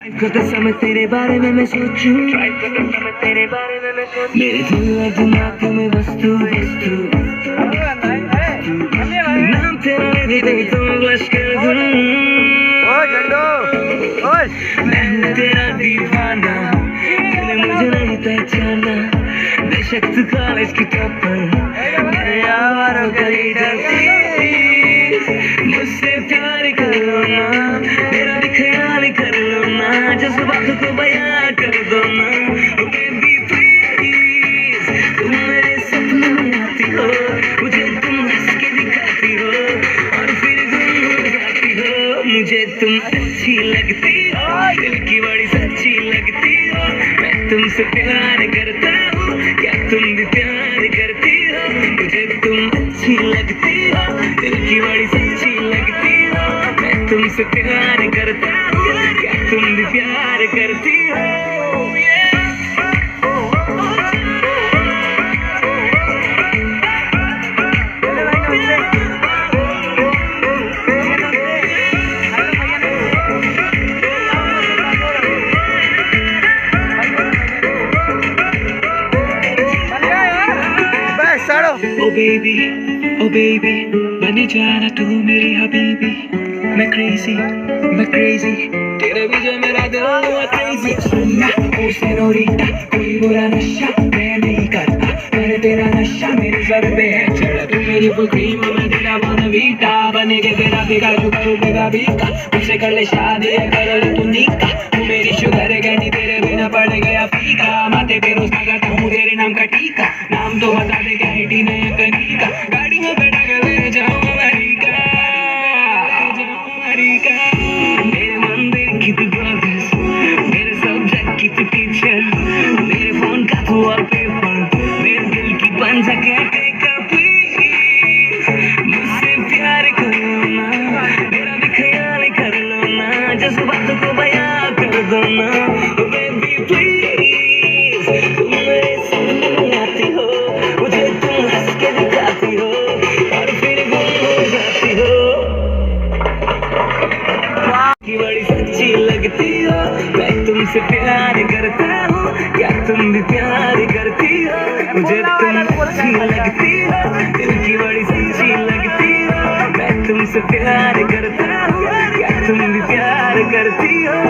कसम तेरे बारे में मैं सोचूं, मेरे दिल और दिमाग में वस्तु नाम तेरा ले दे तो ब्लश कर दूं। मैं हूँ तेरा दीवाना, तूने मुझे नहीं पहचाना। बेशक तू कॉलेज की टॉपर, मेरे यारों का लीडर। मुझसे प्यार कर लो ना, मेरा भी ख्याल कर लो ना, जज्बातों को बयां कर दो ना। ओ बेबी प्लीज, तुम मेरे सपनों में आती हो, मुझे तुम हंस के दिखाती हो और फिर गुम हो जाती हो। मुझे तुम अच्छी लगती हो, दिल की बड़ी सच्ची लगती हो। मैं तुमसे प्यार करता हूँ, क्या तुम भी प्यार करती हो? मुझे तुम अच्छी लगती हो, दिल की बड़ी सच्ची लगती हो। मैं तुमसे प्यार करता हूँ, क्या तुम भी प्यार करती हो? ओ बेबी बने जाना तू मेरी हबीबी। मैं क्रेजी तेरे भी जो मेरा दिल हुआ क्रेजी। सुनना ओ सेनोरिटा, कोई बुरा नशा मैं नहीं करता, मैंने तेरा नशा मेरे सर पे है चढ़ा। तू मेरी फुल क्रीम, मैं तेरा बोनवीटा, बनेगा तेरा बिगा तू करूँगा बीका। मुझसे कर ले शादी कर ले तू निका, तू मेरी शुगर कैंडी, तेरे बिना पड़ गया फीका। माथे पे रोज लगाता हूँ तेरे नाम का टीका, नाम तो बता दे क्या है टीना या कनिका। गाड़ी में बैठा कर ले जाऊँ अमेरिका, मेरे मंदिर की तू गॉडेस, मेरे सब्जेक्ट की तू टीचर, मेरे फोन का तू वॉलपेपर, मेरे दिल की बन सके टेकर। प्लीज मुझसे प्यार करो ना, मेरा भी ख्याल कर लो ना, जज्बातों को बयां कर दो ना। ओ बेबी प्लीज, तुम मेरे सपनों में आती हो, मुझे तुम हंस के दिखाती हो और फिर गुम हो जाती हो। की बड़ी सच्ची लगती हो, मैं तुमसे प्यार करता हूँ, क्या तुम भी प्यार करती हो? मुझे तुम अच्छी लगती हो, दिल की बड़ी सच्ची लगती हो। मैं तुमसे प्यार करता हूँ, क्या तुम भी प्यार करती हो?